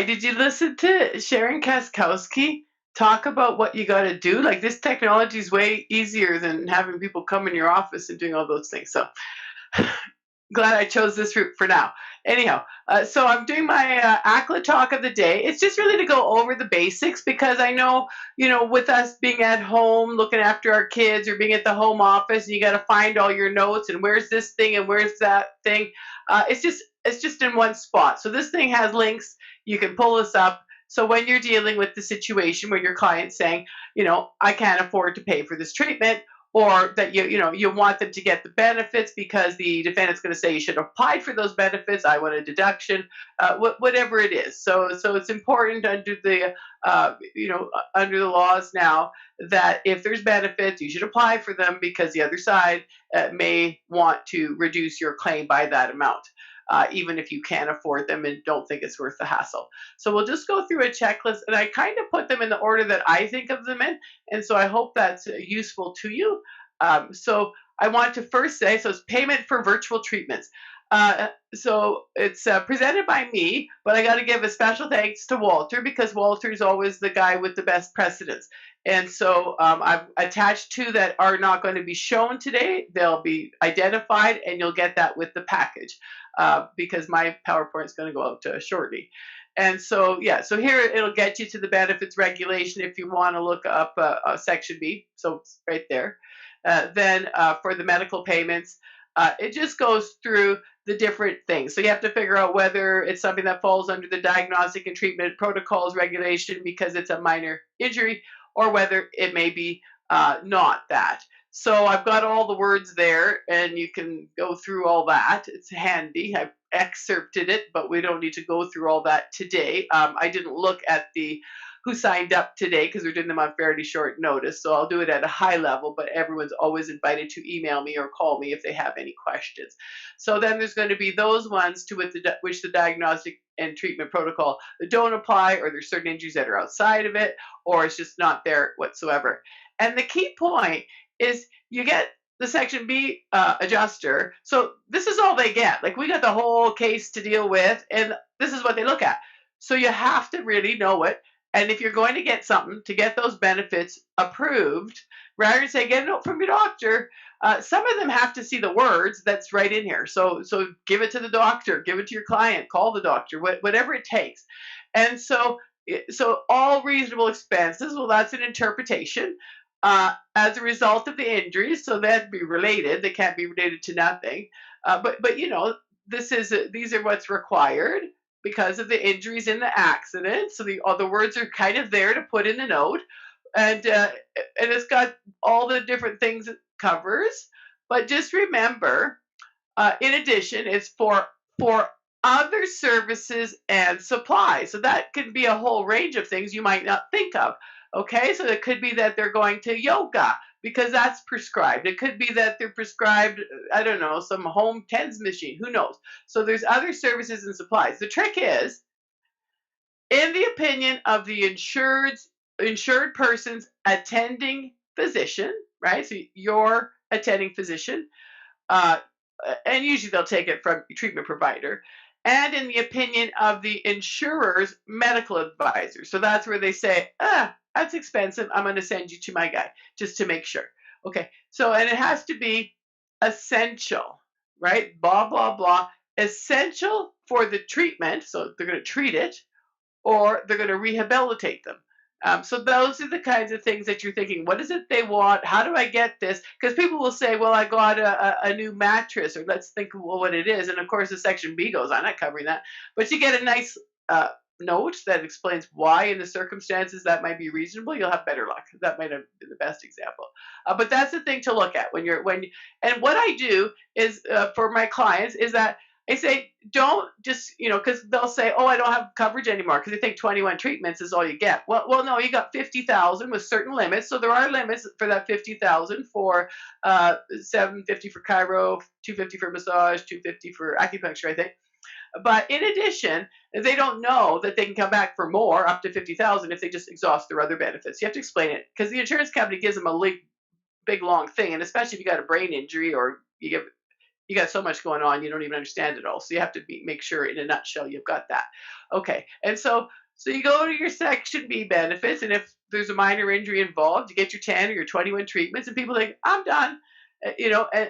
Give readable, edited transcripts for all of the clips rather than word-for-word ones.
by, did you listen to Sharon Kaskowski talk about what you got to do? Like this technology is way easier than having people come in your office and doing all those things. So glad I chose this route for now. Anyhow, so I'm doing my ACLA talk of the day. It's just really to go over the basics because I know, with us being at home, looking after our kids, or being at the home office, and you got to find all your notes and where's this thing and where's that thing. It's just in one spot. So this thing has links. You can pull this up. So when you're dealing with the situation where your client's saying, I can't afford to pay for this treatment, or that you want them to get the benefits because the defendant's going to say you should have applied for those benefits. I want a deduction, whatever it is. So it's important under the under the laws now that if there's benefits, you should apply for them because the other side may want to reduce your claim by that amount. Even if you can't afford them and don't think it's worth the hassle. So we'll just go through a checklist, and I kind of put them in the order that I think of them in, and so I hope that's useful to you. So I want to first say, so it's payment for virtual treatments. So it's presented by me, but I got to give a special thanks to Walter because Walter is always the guy with the best precedents. And so I've attached two that are not going to be shown today. They'll be identified, and you'll get that with the package because my PowerPoint is going to go out shortly. And so, yeah, so here it'll get you to the benefits regulation if you want to look up Section B. So it's right there. Then for the medical payments, it just goes through the different things. So you have to figure out whether it's something that falls under the diagnostic and treatment protocols regulation because it's a minor injury, or whether it may be not that. So I've got all the words there, and you can go through all that. It's handy. I've excerpted it, but we don't need to go through all that today. I didn't look at who signed up today because we're doing them on fairly short notice. So I'll do it at a high level, but everyone's always invited to email me or call me if they have any questions. So then there's going to be those ones to which the diagnostic and treatment protocol don't apply, or there's certain injuries that are outside of it, or it's just not there whatsoever. And the key point is you get the Section B adjuster. So this is all they get. Like we got the whole case to deal with, and this is what they look at. So you have to really know it. And if you're going to get something to get those benefits approved, rather than say get a note from your doctor, some of them have to see the words that's right in here. So give it to the doctor, give it to your client, call the doctor, whatever it takes. And so all reasonable expenses, well, that's an interpretation. As a result of the injuries, so that'd be related. They can't be related to nothing. But these are what's required because of the injuries in the accident. So all the words are kind of there to put in the note, and it's got all the different things it covers. But just remember, in addition, it's for other services and supplies. So that could be a whole range of things you might not think of. Okay, so it could be that they're going to yoga because that's prescribed. It could be that they're prescribed, I don't know, some home TENS machine. Who knows? So there's other services and supplies. The trick is, in the opinion of the insured person's attending physician, right? So your attending physician, and usually they'll take it from your treatment provider, and in the opinion of the insurer's medical advisor. So that's where they say, that's expensive. I'm going to send you to my guy just to make sure. Okay. So, and it has to be essential, right? Blah, blah, blah. Essential for the treatment. So they're going to treat it, or they're going to rehabilitate them. So those are the kinds of things that you're thinking, what is it they want? How do I get this? Because people will say, well, I got a new mattress, or let's think of what it is. And of course, the Section B goes, I'm not covering that. But you get a nice note that explains why in the circumstances that might be reasonable. You'll have better luck. That might have been the best example. But that's the thing to look at and what I do is for my clients is that I say, don't just, because they'll say, oh, I don't have coverage anymore because they think 21 treatments is all you get. Well, no, you got 50,000 with certain limits. So there are limits for that 50,000 for $750 for chiro, $250 for massage, $250 for acupuncture, I think. But in addition, they don't know that they can come back for more, up to 50,000, if they just exhaust their other benefits. You have to explain it because the insurance company gives them a big long thing, and especially if you got a brain injury or you you got so much going on, you don't even understand it all. So you have to make sure, in a nutshell, you've got that. Okay, and so you go to your Section B benefits, and if there's a minor injury involved, you get your 10 or your 21 treatments, and people think, I'm done. And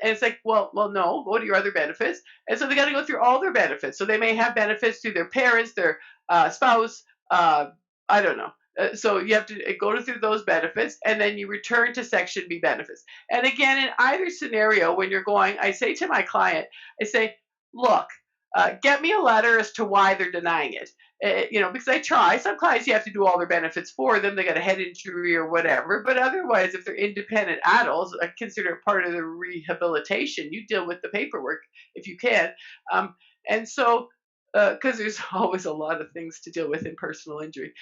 it's like, well, no, go to your other benefits. And so they got to go through all their benefits. So they may have benefits through their parents, their spouse, uh, I don't know. So you have to go through those benefits, and then you return to Section B benefits. And again, in either scenario, when you're going, I say to my client, I say, look, get me a letter as to why they're denying it. Because I try. Some clients you have to do all their benefits for them. They got a head injury or whatever. But otherwise, if they're independent adults, I consider it part of the rehabilitation. You deal with the paperwork if you can. And so, because there's always a lot of things to deal with in personal injury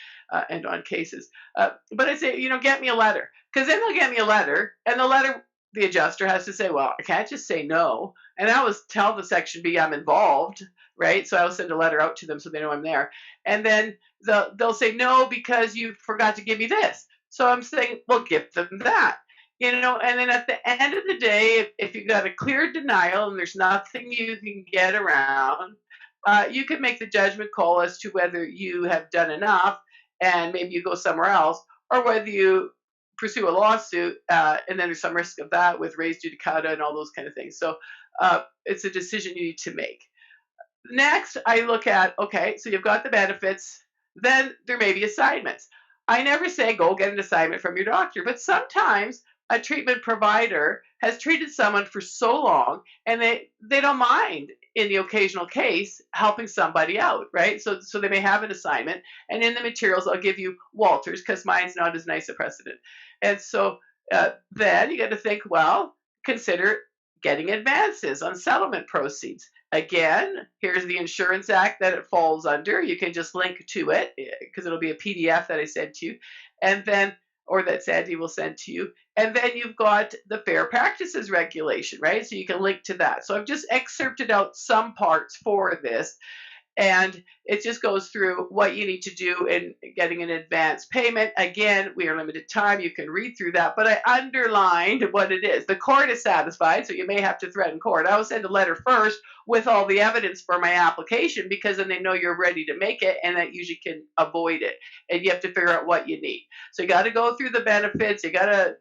and on cases. But I say, get me a letter, because then they'll get me a letter, and the adjuster has to say, well, I can't just say no. And I always tell the Section B I'm involved, right? So I'll send a letter out to them so they know I'm there. And then they'll say no because you forgot to give me this. So I'm saying, well, give them that. And then at the end of the day, if you got a clear denial and there's nothing you can get around, you can make the judgment call as to whether you have done enough and maybe you go somewhere else, or whether you pursue a lawsuit, and then there's some risk of that with res judicata and all those kind of things. So it's a decision you need to make. Next, I look at, okay, so you've got the benefits, then there may be assignments. I never say go get an assignment from your doctor, but sometimes a treatment provider has treated someone for so long and they don't mind, in the occasional case, helping somebody out, right? So they may have an assignment, and in the materials I'll give you Walter's, because mine's not as nice a precedent. And so then you got to think, well, consider getting advances on settlement proceeds. Again, here's the Insurance Act that it falls under. You can just link to it because it'll be a PDF that I send to you, and then, or that Sandy will send to you. And then you've got the Fair Practices Regulation, right? So you can link to that. So I've just excerpted out some parts for this. And it just goes through what you need to do in getting an advance payment. Again, we are limited time. You can read through that, but I underlined what it is. The court is satisfied, so you may have to threaten court. I will send a letter first with all the evidence for my application, because then they know you're ready to make it, and that usually can avoid it. And you have to figure out what you need. So you got to go through the benefits. You got to,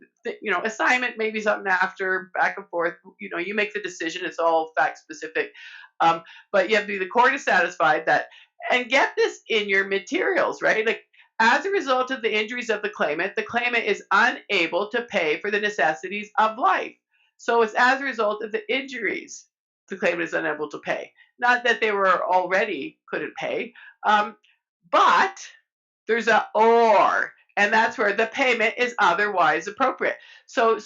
assignment, maybe something after, back and forth. You make the decision. It's all fact specific. But you have to be, the court is satisfied that, and get this in your materials, right? Like, as a result of the injuries of the claimant is unable to pay for the necessities of life. So it's as a result of the injuries the claimant is unable to pay. Not that they were already couldn't pay, but there's a or, and that's where the payment is otherwise appropriate. So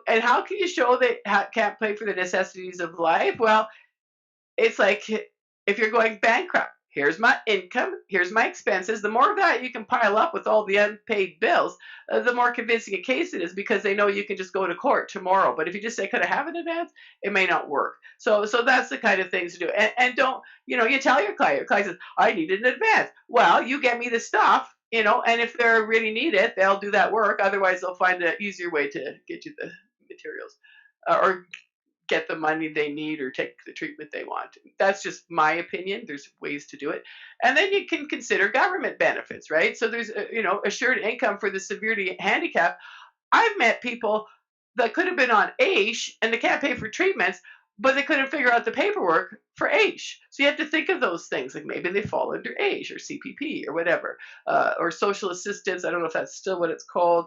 and how can you show they can't pay for the necessities of life? Well, it's like, if you're going bankrupt, here's my income, here's my expenses. The more of that you can pile up with all the unpaid bills, the more convincing a case it is, because they know you can just go to court tomorrow. But if you just say, could I have an advance? It may not work. So that's the kind of things to do. And don't, you tell your client says, I need an advance. Well, you get me the stuff, and if they really need it, they'll do that work. Otherwise, they'll find an easier way to get you the materials, or get the money they need, or take the treatment they want. That's just my opinion. There's ways to do it. And then you can consider government benefits, right? So there's, assured income for the severely handicapped. I've met people that could have been on AISH and they can't pay for treatments, but they couldn't figure out the paperwork for AISH. So you have to think of those things, like maybe they fall under AISH or CPP or whatever, or social assistance. I don't know if that's still what it's called.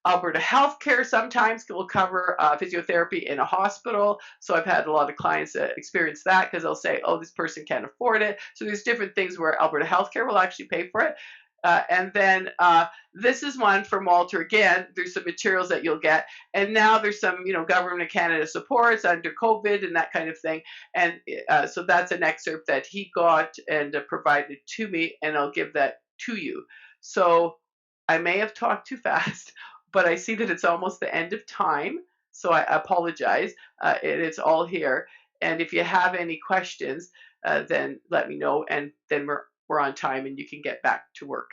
Alberta Healthcare sometimes will cover physiotherapy in a hospital. So I've had a lot of clients experience that, because they'll say, oh, this person can't afford it. So there's different things where Alberta Healthcare will actually pay for it. And then this is one from Walter again. There's some materials that you'll get. And now there's some, Government of Canada supports under COVID and that kind of thing. And so that's an excerpt that he got and provided to me, and I'll give that to you. So I may have talked too fast, but I see that it's almost the end of time. So I apologize. It's all here. And if you have any questions, then let me know, and then we're on time and you can get back to work.